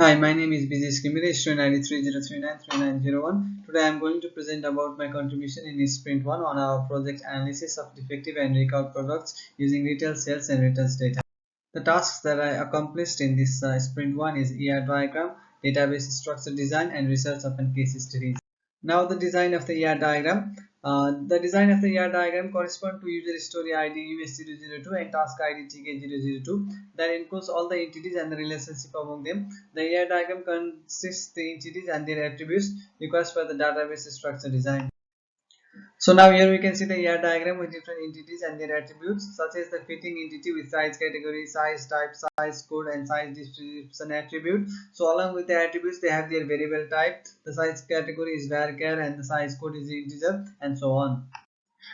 Hi, my name is Bijesh Ghimire, student ID 30393901. Today I am going to present about my contribution in Sprint 1 on our project analysis of defective and recall products using retail sales and returns data. The tasks that I accomplished in this Sprint 1 is ER diagram, database structure design, and research upon case studies. Now the design of the ER diagram. The design of the ER diagram corresponds to user story ID US002 and task ID TK002 that includes all the entities and the relationship among them. The ER diagram consists the entities and their attributes required for the database structure design. So now here we can see the ER diagram with different entities and their attributes, such as the fitting entity with size category, size type, size code, and size distribution attribute. So along with the attributes, they have their variable type. The size category is varchar and the size code is integer, and so on.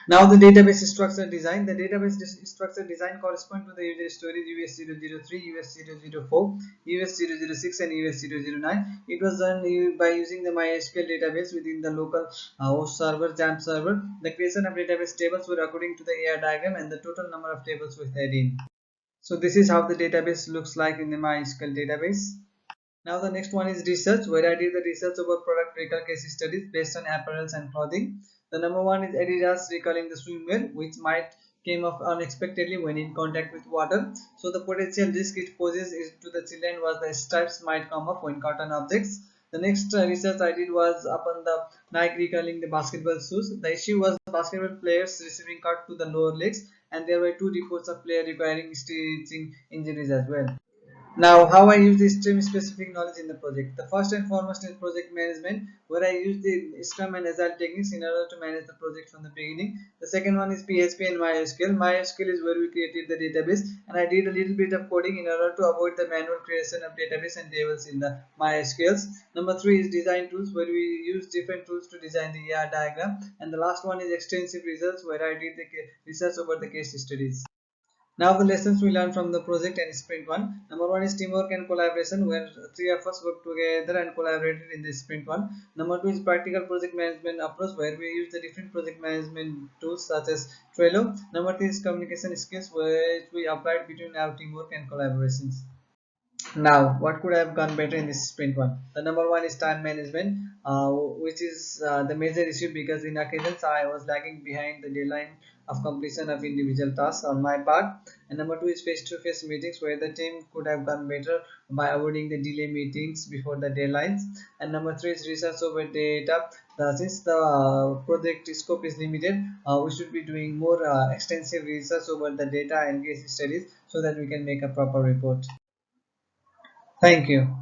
Now the database structure design. The database structure design corresponds to the user storage US003, US004, US006 and US009. It was done by using the MySQL database within the local host server, XAMPP server. The creation of database tables were according to the AR diagram and the total number of tables was added. So this is how the database looks like in the MySQL database. Now the next one is research, where I did the research about product recall case studies based on apparels and clothing. The number one is Adidas recalling the swimwear, which might came up unexpectedly when in contact with water. So the potential risk it poses is to the children was the stripes might come up when caught on objects. The next research I did was upon the Nike recalling the basketball shoes. The issue was basketball players receiving cut to the lower legs, and there were two reports of player requiring stitching injuries as well. Now, how I use the stream specific knowledge in the project. The first and foremost is project management, where I use the Scrum and Agile techniques in order to manage the project from the beginning. The second one is PHP and MySQL. MySQL is where we created the database, and I did a little bit of coding in order to avoid the manual creation of database and tables in the MySQLs. Number three is design tools, where we use different tools to design the ER diagram. And the last one is extensive results, where I did the research over the case studies. Now the lessons we learned from the project and sprint 1. Number 1 is teamwork and collaboration, where three of us worked together and collaborated in the sprint 1. Number 2 is practical project management approach, where we use the different project management tools such as Trello. Number 3 is communication skills, where we applied between our teamwork and collaborations. Now, what could I have gone better in this sprint 1? The number 1 is time management, which is the major issue because in occasions I was lagging behind the deadline of completion of individual tasks on my part. And number 2 is face-to-face meetings, where the team could have gone better by avoiding the delay meetings before the deadlines. And number 3 is research over data. Since the project scope is limited, we should be doing more extensive research over the data and case studies so that we can make a proper report. Thank you.